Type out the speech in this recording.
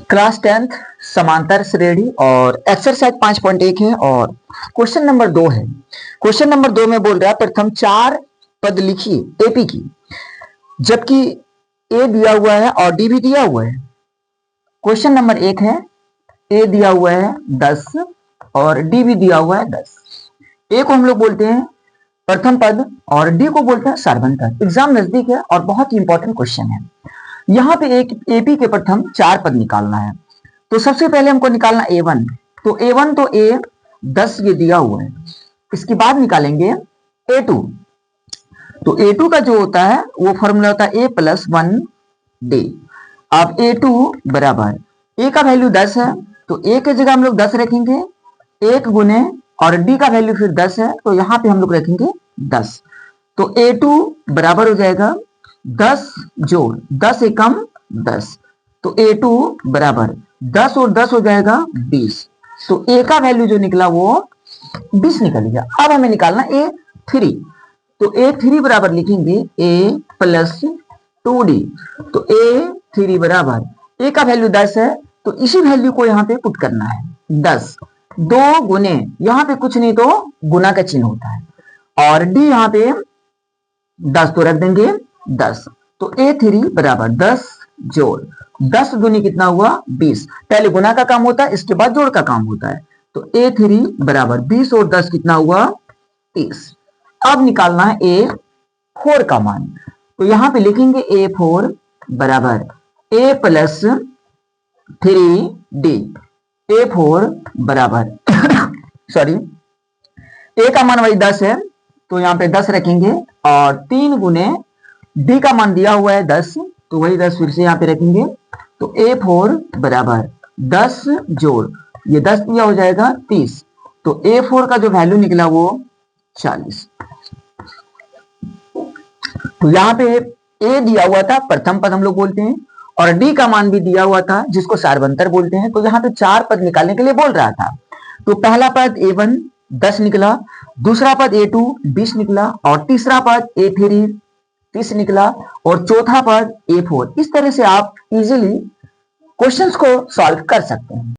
Class 10th समांतर श्रेणी और एक्सरसाइज 5.1 है और क्वेश्चन नंबर 2 है। क्वेश्चन नंबर 2 में बोल रहा है प्रथम 4 पद लिखिए एपी की, जबकि ए दिया हुआ है और डी भी दिया हुआ है। क्वेश्चन नंबर 1 है, ए दिया हुआ है 10 और डी भी दिया हुआ है 10। ए को हम लोग बोलते हैं प्रथम पद और डी को बोलते हैं सार्वंतर। एग्जाम नजदीक है और बहुत ही इंपॉर्टेंट क्वेश्चन है। यहाँ पे एक एपी के प्रथम 4 पद निकालना है, तो सबसे पहले हमको निकालना A1। तो A1 तो A 10 ये दिया हुआ है। इसके बाद निकालेंगे A2। तो A2 का जो होता है वो फॉर्मूला होता है A प्लस 1 D। अब A2 बराबर A का वैल्यू 10 है, तो A की जगह हम लोग 10 रखेंगे, 1 गुने और D का वैल्यू फिर 10 है, तो यहाँ पे हम लोग रखेंगे 10। तो A2 बराबर हो जाएगा 10 जोड़ 10 एकम 10, तो A2 बराबर 10 और 10 हो जाएगा 20। तो A का वैल्यू जो निकला वो 20 निकल गया। अब हमें निकालना A3। तो A3 बराबर लिखेंगे A प्लस 2D। तो A3 बराबर A का वैल्यू 10 है, तो इसी वैल्यू को यहाँ पे पुट करना है 10। 2 गुने यहाँ पे कुछ नहीं तो गुना का चिन्ह होता है और D यहाँ पे 10 तो रख देंगे 10। तो A3 बराबर 10 जोड़ 10 दूनी कितना हुआ 20। पहले गुना का काम होता है, इसके बाद जोड़ का काम होता है। तो A3 बराबर 20 और 10 कितना हुआ 30। अब निकालना है A4 का मान। तो यहां पे लिखेंगे A4 बराबर A प्लस 3D। A4 बराबर सॉरी A का मान वही 10 है, तो यहाँ पे 10 रखेंगे और 3 गुने D का मान दिया हुआ है 10, तो वही 10 फिर से यहाँ पे रखेंगे। तो A4 बराबर 10 जोड़ ये 10 दिया हो जाएगा 30। तो A4 का जो वैल्यू निकला वो 40। तो यहाँ पे A दिया हुआ था प्रथम पद हम लोग बोलते हैं और D का मान भी दिया हुआ था जिसको सार्वंतर बोलते हैं। तो यहाँ पे 4 पद निकालने के लिए बोल रहा था। तो पहला पद A1 10 निकला, दूसरा पद A2 20 निकला और तीसरा पद A3 30 निकला और चौथा पद A4। इस तरह से आप इजीली क्वेश्चंस को सॉल्व कर सकते हैं।